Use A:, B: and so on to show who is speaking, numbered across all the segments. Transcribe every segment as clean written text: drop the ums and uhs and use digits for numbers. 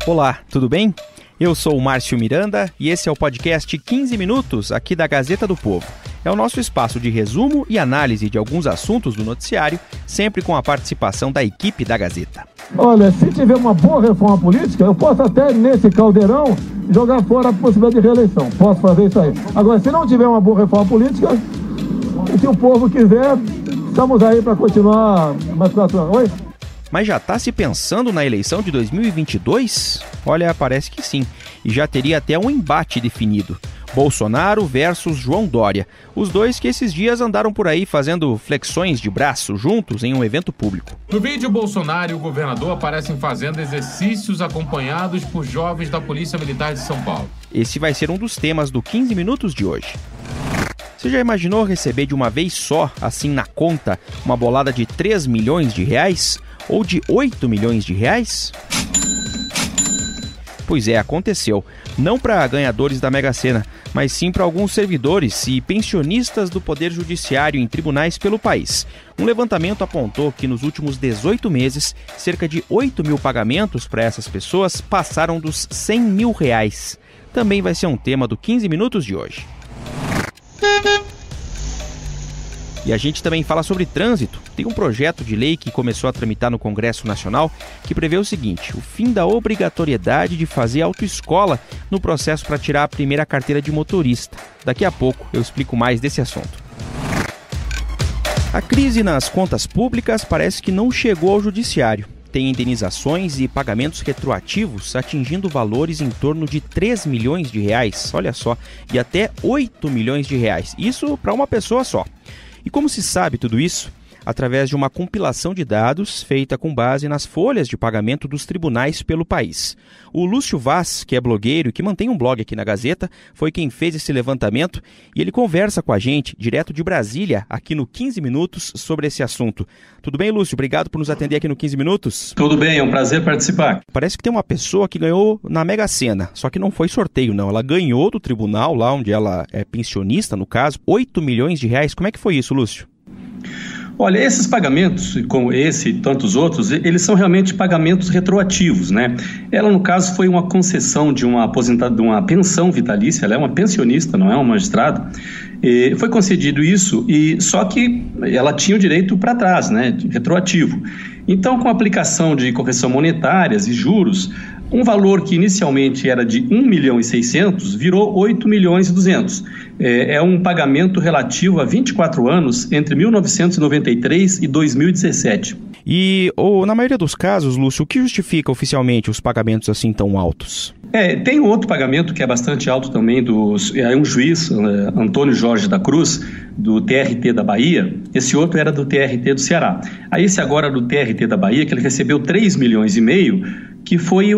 A: Olá, tudo bem? Eu sou o Márcio Miranda e esse é o podcast 15 Minutos aqui da Gazeta do Povo. É o nosso espaço de resumo e análise de alguns assuntos do noticiário, sempre com a participação da equipe da Gazeta.
B: Olha, se tiver uma boa reforma política, eu posso até, nesse caldeirão, jogar fora a possibilidade de reeleição. Posso fazer isso aí. Agora, se não tiver uma boa reforma política, se o povo quiser, estamos aí para continuar mais 4 anos. Oi?
A: Mas já está se pensando na eleição de 2022? Olha, parece que sim. E já teria até um embate definido. Bolsonaro versus João Dória. Os dois que esses dias andaram por aí fazendo flexões de braço juntos em um evento público.
C: No vídeo, Bolsonaro e o governador aparecem fazendo exercícios acompanhados por jovens da Polícia Militar de São Paulo.
A: Esse vai ser um dos temas do 15 Minutos de hoje. Você já imaginou receber de uma vez só, assim na conta, uma bolada de 3 milhões de reais? Ou de 8 milhões de reais? Pois é, aconteceu. Não para ganhadores da Mega Sena, mas sim para alguns servidores e pensionistas do Poder Judiciário em tribunais pelo país. Um levantamento apontou que nos últimos 18 meses, cerca de 8 mil pagamentos para essas pessoas passaram dos 100 mil reais. Também vai ser um tema do 15 Minutos de hoje. E a gente também fala sobre trânsito. Tem um projeto de lei que começou a tramitar no Congresso Nacional que prevê o seguinte: o fim da obrigatoriedade de fazer autoescola no processo para tirar a primeira carteira de motorista. Daqui a pouco eu explico mais desse assunto. A crise nas contas públicas parece que não chegou ao judiciário. Tem indenizações e pagamentos retroativos atingindo valores em torno de 3 milhões de reais, olha só, e até 8 milhões de reais. Isso para uma pessoa só. E como se sabe tudo isso? Através de uma compilação de dados feita com base nas folhas de pagamento dos tribunais pelo país. O Lúcio Vaz, que é blogueiro e que mantém um blog aqui na Gazeta, foi quem fez esse levantamento e ele conversa com a gente, direto de Brasília, aqui no 15 Minutos, sobre esse assunto. Tudo bem, Lúcio? Obrigado por nos atender aqui no 15 Minutos.
D: Tudo bem, é um prazer participar.
A: Parece que tem uma pessoa que ganhou na Mega Sena, só que não foi sorteio, não. Ela ganhou do tribunal, lá onde ela é pensionista, no caso, 8 milhões de reais. Como é que foi isso, Lúcio?
D: Olha, esses pagamentos, como esse e tantos outros, eles são realmente pagamentos retroativos, né? Ela, no caso, foi uma concessão de uma pensão vitalícia, ela é uma pensionista, não é uma magistrada. Foi concedido isso, só que ela tinha o direito para trás, né? Retroativo. Então, com a aplicação de correção monetárias e juros, um valor que inicialmente era de 1 milhão e 600 virou 8 milhões e 200. É um pagamento relativo a 24 anos entre 1993 e 2017.
A: E na maioria dos casos, Lúcio, o que justifica oficialmente os pagamentos assim tão altos?
D: Tem outro pagamento que é bastante alto também, é um juiz, Antônio Jorge da Cruz, do TRT da Bahia. Esse outro era do TRT do Ceará. Aí esse agora do TRT da Bahia, que ele recebeu 3 milhões e meio, que foi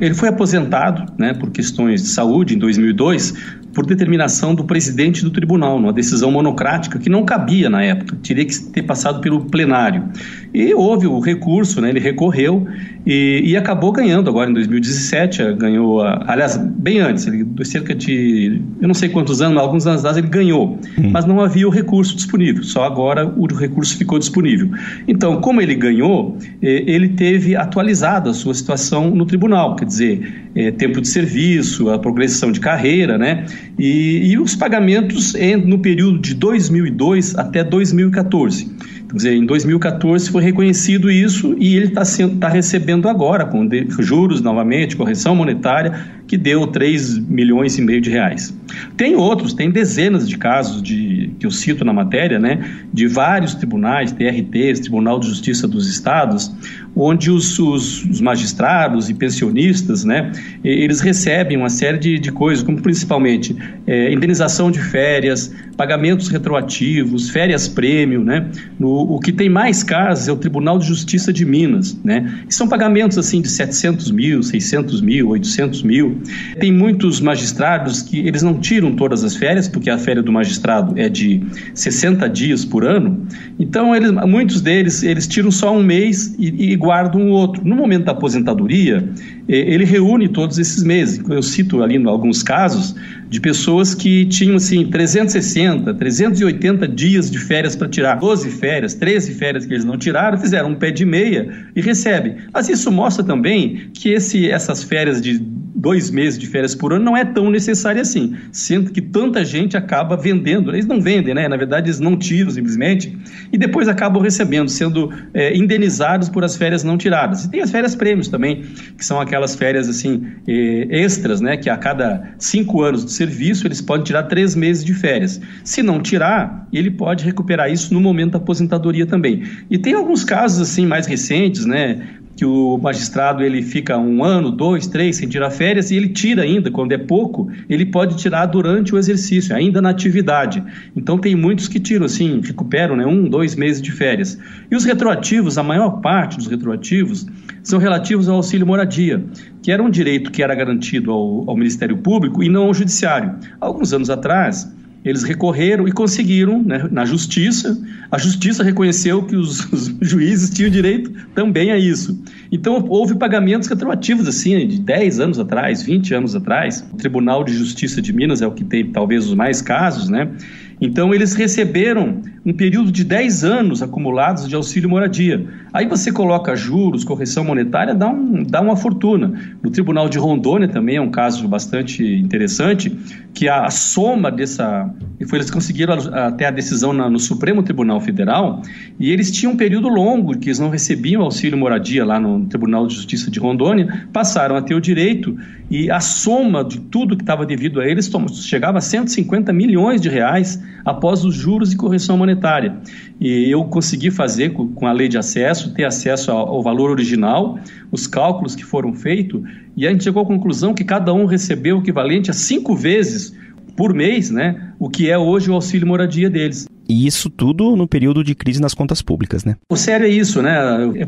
D: ele foi aposentado, né, por questões de saúde em 2002, por determinação do presidente do tribunal, numa decisão monocrática que não cabia na época, teria que ter passado pelo plenário. E houve o recurso, né, ele recorreu e acabou ganhando agora em 2017, ganhou, aliás, bem antes, cerca de, eu não sei quantos anos, alguns anos atrás ele ganhou, mas não havia o recurso disponível, só agora o recurso ficou disponível. Então, como ele ganhou, ele teve atualizado a sua situação no tribunal, quer dizer, tempo de serviço, a progressão de carreira, né? E os pagamentos no período de 2002 até 2014. Quer dizer, em 2014 foi reconhecido isso e ele está recebendo agora, com juros novamente, correção monetária, que deu 3 milhões e meio de reais. Tem outros, tem dezenas de casos que eu cito na matéria, né, de vários tribunais, TRTs, Tribunal de Justiça dos Estados, onde os magistrados e pensionistas, né, eles recebem uma série de coisas, como principalmente indenização de férias, pagamentos retroativos, férias prêmio, né? O que tem mais casos é o Tribunal de Justiça de Minas, né? E são pagamentos assim de 700 mil, 600 mil, 800 mil, Tem muitos magistrados que eles não tiram todas as férias, porque a férias do magistrado é de 60 dias por ano. Então, muitos deles, eles tiram só um mês e guardam o outro. No momento da aposentadoria, ele reúne todos esses meses. Eu cito ali alguns casos de pessoas que tinham assim 360, 380 dias de férias para tirar, 12 férias, 13 férias que eles não tiraram, fizeram um pé de meia e recebem. Mas isso mostra também que essas férias de 2 meses de férias por ano não é tão necessária assim, sendo que tanta gente acaba vendendo. Eles não vendem, né? Na verdade, eles não tiram simplesmente e depois acabam recebendo, sendo indenizados por as férias não tiradas. E tem as férias prêmios também, que são aquelas férias assim extras, né? Que a cada 5 anos de serviço eles podem tirar 3 meses de férias. Se não tirar, ele pode recuperar isso no momento da aposentadoria também. E tem alguns casos assim mais recentes, né? Que o magistrado ele fica 1 ano, 2, 3 sem tirar férias e ele tira ainda, quando é pouco, ele pode tirar durante o exercício, ainda na atividade. Então tem muitos que tiram assim, recuperam, né, 1, 2 meses de férias. E os retroativos, a maior parte dos retroativos são relativos ao auxílio moradia, que era um direito que era garantido ao Ministério Público e não ao Judiciário. Alguns anos atrás, eles recorreram e conseguiram, né, na Justiça. A Justiça reconheceu que os juízes tinham direito também a isso. Então, houve pagamentos retroativos, assim, de 10 anos atrás, 20 anos atrás. O Tribunal de Justiça de Minas é o que tem, talvez, os mais casos, né? Então, eles receberam um período de 10 anos acumulados de auxílio moradia. Aí você coloca juros, correção monetária, dá uma fortuna. No Tribunal de Rondônia também é um caso bastante interessante, que a soma eles conseguiram até a decisão no Supremo Tribunal Federal, e eles tinham um período longo que eles não recebiam auxílio moradia lá no Tribunal de Justiça de Rondônia, passaram a ter o direito, e a soma de tudo que estava devido a eles chegava a 150 milhões de reais após os juros e correção monetária. E eu consegui fazer com a lei de acesso, ter acesso ao valor original, os cálculos que foram feitos, e a gente chegou à conclusão que cada um recebeu o equivalente a 5 vezes por mês, né, o que é hoje o auxílio moradia deles.
A: E isso tudo no período de crise nas contas públicas, né?
D: O sério é isso, né?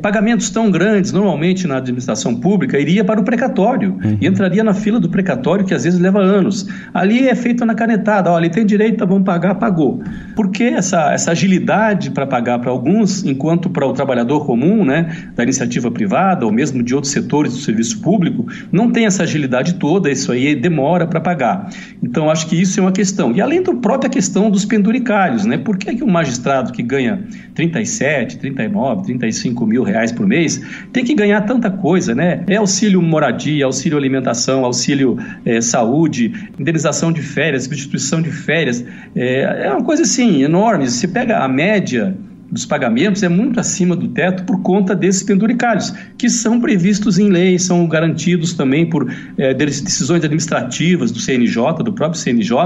D: Pagamentos tão grandes, normalmente na administração pública, iria para o precatório. E entraria na fila do precatório, que às vezes leva anos. Ali é feito na canetada. Olha, ele tem direito, vamos pagar, pagou. Por que essa agilidade para pagar para alguns, enquanto para o trabalhador comum, né, da iniciativa privada, ou mesmo de outros setores do serviço público, não tem essa agilidade toda, isso aí demora para pagar. Então, acho que isso é uma questão. E além da própria questão dos penduricários, né? Por que um magistrado que ganha 37, 39, 35 mil reais por mês tem que ganhar tanta coisa, né? É auxílio moradia, auxílio alimentação, auxílio saúde, indenização de férias, substituição de férias. É uma coisa assim enorme. Se pega a média dos pagamentos, é muito acima do teto por conta desses penduricários, que são previstos em lei, são garantidos também por decisões administrativas do CNJ, do próprio CNJ.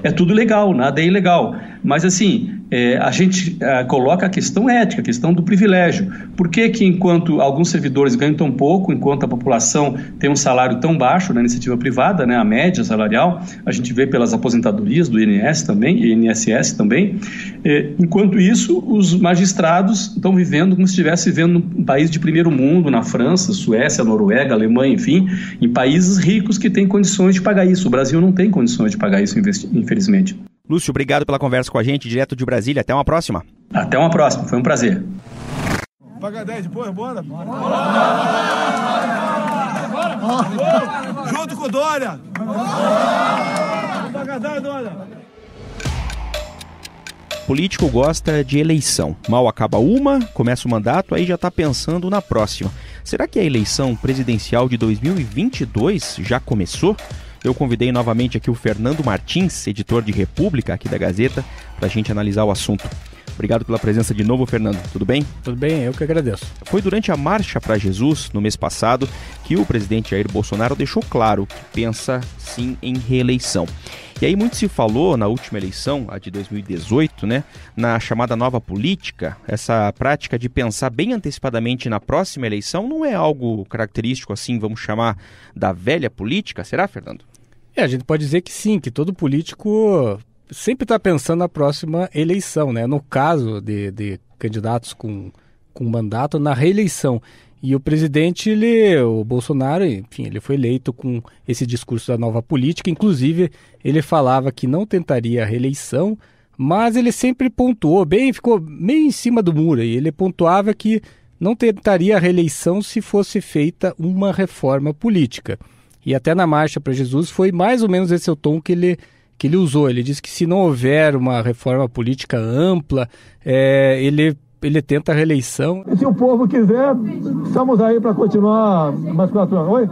D: É tudo legal, nada é ilegal. Mas assim, a gente coloca a questão ética, a questão do privilégio. Por que enquanto alguns servidores ganham tão pouco, enquanto a população tem um salário tão baixo na iniciativa privada, né, a média salarial, a gente vê pelas aposentadorias do INSS também, enquanto isso, os magistrados estão vivendo como se estivesse vivendo num país de primeiro mundo, na França, Suécia, Noruega, Alemanha, enfim, em países ricos que têm condições de pagar isso. O Brasil não tem condições de pagar isso, infelizmente.
A: Lúcio, obrigado pela conversa com a gente, direto de Brasília. Até uma próxima.
D: Até uma próxima, foi um prazer.
B: Paga 10 depois, bora? Junto com o Dória! Paga 10, Dória!
A: Político gosta de eleição. Mal acaba uma, começa o mandato, aí já está pensando na próxima. Será que a eleição presidencial de 2022 já começou? Eu convidei novamente aqui o Fernando Martins, editor de República aqui da Gazeta, para a gente analisar o assunto. Obrigado pela presença de novo, Fernando. Tudo bem?
E: Tudo bem, eu que agradeço.
A: Foi durante a Marcha para Jesus, no mês passado, que o presidente Jair Bolsonaro deixou claro que pensa sim em reeleição. E aí muito se falou na última eleição, a de 2018, né, na chamada nova política. Essa prática de pensar bem antecipadamente na próxima eleição não é algo característico, assim, vamos chamar, da velha política? Será, Fernando?
E: A gente pode dizer que sim, que todo político sempre está pensando na próxima eleição, né? No caso de candidatos com mandato, na reeleição. E o presidente, o Bolsonaro, enfim, ele foi eleito com esse discurso da nova política. Inclusive, ele falava que não tentaria a reeleição, mas ele sempre pontuou bem, ficou meio em cima do muro. E ele pontuava que não tentaria a reeleição se fosse feita uma reforma política. E até na Marcha para Jesus foi mais ou menos esse o tom que ele usou. Ele disse que se não houver uma reforma política ampla, ele tenta a reeleição.
B: E se o povo quiser, estamos aí para continuar mais 4 anos. Oi?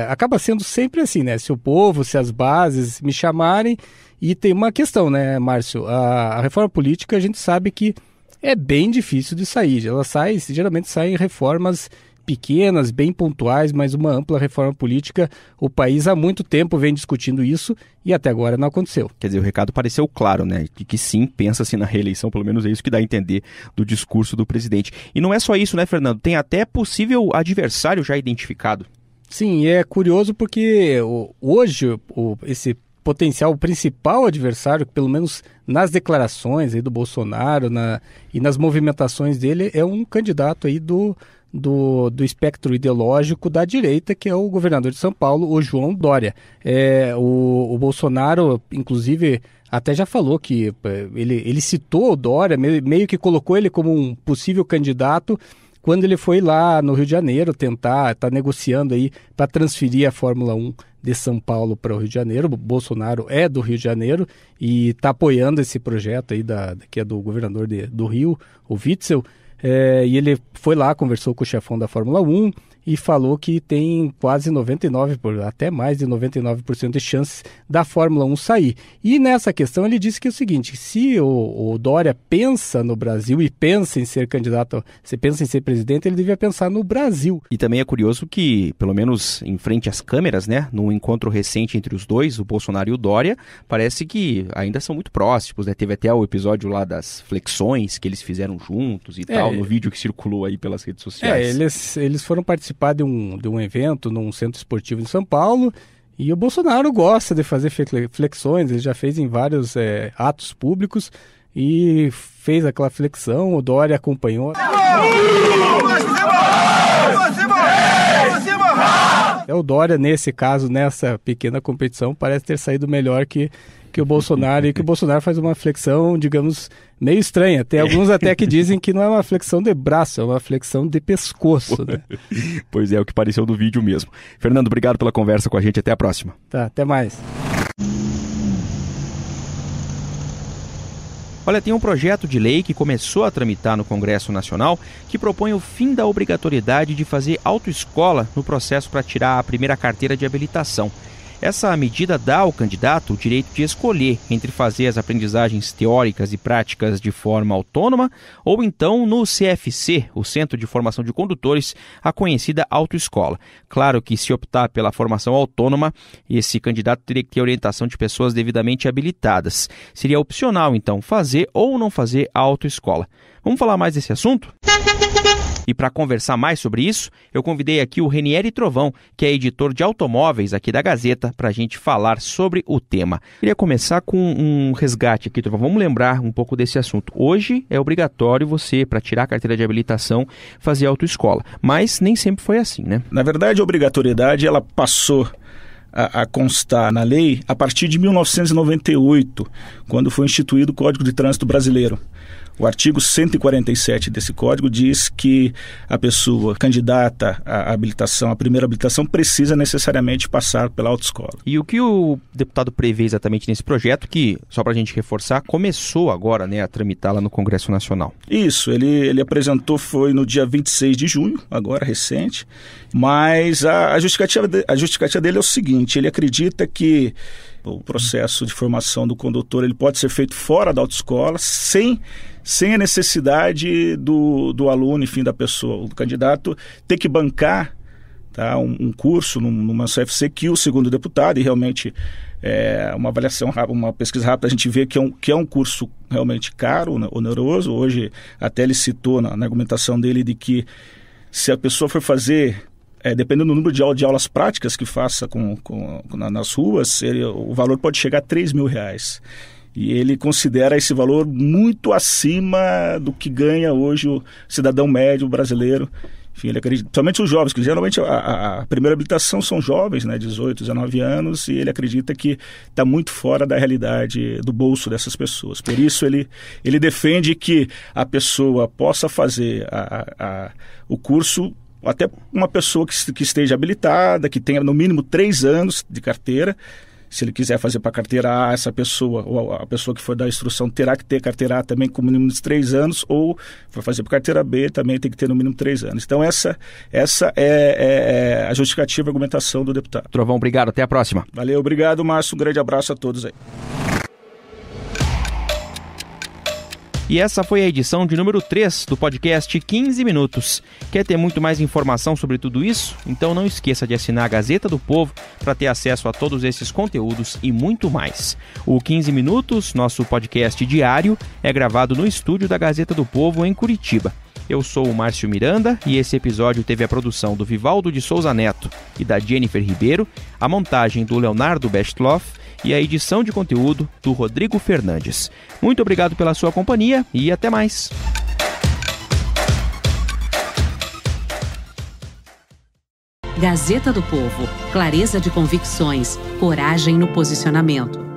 E: Acaba sendo sempre assim, né? Se o povo, se as bases me chamarem. E tem uma questão, né, Márcio? A reforma política, a gente sabe que é bem difícil de sair. Geralmente saem reformas pequenas, bem pontuais, mas uma ampla reforma política, o país há muito tempo vem discutindo isso e até agora não aconteceu.
A: Quer dizer, o recado pareceu claro, né? De que sim, pensa-se na reeleição, pelo menos é isso que dá a entender do discurso do presidente. E não é só isso, né, Fernando? Tem até possível adversário já identificado.
E: Sim, e é curioso porque hoje esse potencial principal adversário, pelo menos nas declarações aí do Bolsonaro e nas movimentações dele, é um candidato aí do espectro ideológico da direita, que é o governador de São Paulo, o João Dória. O Bolsonaro, inclusive, até já falou que ele citou o Dória, meio que colocou ele como um possível candidato quando ele foi lá no Rio de Janeiro tá negociando aí para transferir a Fórmula 1 de São Paulo para o Rio de Janeiro. O Bolsonaro é do Rio de Janeiro e está apoiando esse projeto aí que é do governador do Rio, o Witzel. E ele foi lá, conversou com o chefão da Fórmula 1 e falou que tem quase 99%, até mais de 99% de chances da Fórmula 1 sair. E nessa questão ele disse que é o seguinte, se o Dória pensa no Brasil e pensa em ser candidato, se pensa em ser presidente, ele devia pensar no Brasil.
A: E também é curioso que, pelo menos em frente às câmeras, né, num encontro recente entre os dois, o Bolsonaro e o Dória, parece que ainda são muito próximos, né? Teve até o episódio lá das flexões que eles fizeram juntos e tal, no vídeo que circulou aí pelas redes sociais.
E: Eles foram participar de um evento num centro esportivo em São Paulo e o Bolsonaro gosta de fazer flexões, ele já fez em vários atos públicos e fez aquela flexão, o Dória acompanhou. O Dória, nesse caso, nessa pequena competição, parece ter saído melhor que o Bolsonaro, e que o Bolsonaro faz uma flexão, digamos, meio estranha. Tem alguns até que dizem que não é uma flexão de braço, é uma flexão de pescoço, né?
A: Pois é, o que pareceu do vídeo mesmo. Fernando, obrigado pela conversa com a gente, até a próxima.
E: Tá, até mais.
A: Olha, tem um projeto de lei que começou a tramitar no Congresso Nacional que propõe o fim da obrigatoriedade de fazer autoescola no processo para tirar a primeira carteira de habilitação. Essa medida dá ao candidato o direito de escolher entre fazer as aprendizagens teóricas e práticas de forma autônoma ou então no CFC, o Centro de Formação de Condutores, a conhecida autoescola. Claro que se optar pela formação autônoma, esse candidato teria que ter orientação de pessoas devidamente habilitadas. Seria opcional, então, fazer ou não fazer a autoescola. Vamos falar mais desse assunto? E para conversar mais sobre isso, eu convidei aqui o Renieri Trovão, que é editor de automóveis aqui da Gazeta, para a gente falar sobre o tema. Queria começar com um resgate aqui, Trovão. Vamos lembrar um pouco desse assunto. Hoje é obrigatório você, para tirar a carteira de habilitação, fazer autoescola. Mas nem sempre foi assim, né?
F: Na verdade, a obrigatoriedade ela passou a constar na lei a partir de 1998, quando foi instituído o Código de Trânsito Brasileiro. O artigo 147 desse código diz que a pessoa candidata à habilitação, à primeira habilitação, precisa necessariamente passar pela autoescola.
A: E o que o deputado prevê exatamente nesse projeto, que, só para a gente reforçar, começou agora, né, a tramitar lá no Congresso Nacional?
F: Isso, ele apresentou, foi no dia 26 de junho, agora recente, mas a justificativa dele é o seguinte, ele acredita que o processo de formação do condutor ele pode ser feito fora da autoescola, sem a necessidade do aluno, enfim, da pessoa, do candidato, ter que bancar, tá, um curso numa CFC que o segundo deputado, e realmente uma avaliação rápida, uma pesquisa rápida, a gente vê que é um curso realmente caro, oneroso. Hoje até ele citou na argumentação dele de que se a pessoa for fazer, dependendo do número de aulas práticas que faça nas ruas, o valor pode chegar a R$3.000. E ele considera esse valor muito acima do que ganha hoje o cidadão médio brasileiro. Enfim, ele acredita, somente os jovens, que geralmente a primeira habilitação são jovens, né, 18, 19 anos, e ele acredita que está muito fora da realidade do bolso dessas pessoas. Por isso ele defende que a pessoa possa fazer o curso, até uma pessoa que esteja habilitada, que tenha no mínimo 3 anos de carteira. Se ele quiser fazer para carteira A, essa pessoa, ou a pessoa que for dar a instrução, terá que ter carteira A também com no mínimo de 3 anos, ou for fazer para carteira B, também tem que ter no mínimo 3 anos. Então essa é a justificativa e argumentação do deputado.
A: Trovão, obrigado. Até a próxima.
F: Valeu, obrigado, Márcio. Um grande abraço a todos aí.
A: E essa foi a edição de número 3 do podcast 15 Minutos. Quer ter muito mais informação sobre tudo isso? Então não esqueça de assinar a Gazeta do Povo para ter acesso a todos esses conteúdos e muito mais. O 15 Minutos, nosso podcast diário, é gravado no estúdio da Gazeta do Povo em Curitiba. Eu sou o Márcio Miranda e esse episódio teve a produção do Vivaldo de Souza Neto e da Jennifer Ribeiro, a montagem do Leonardo Bestloff e a edição de conteúdo do Rodrigo Fernandes. Muito obrigado pela sua companhia e até mais.
G: Gazeta do Povo. Clareza de convicções, coragem no posicionamento.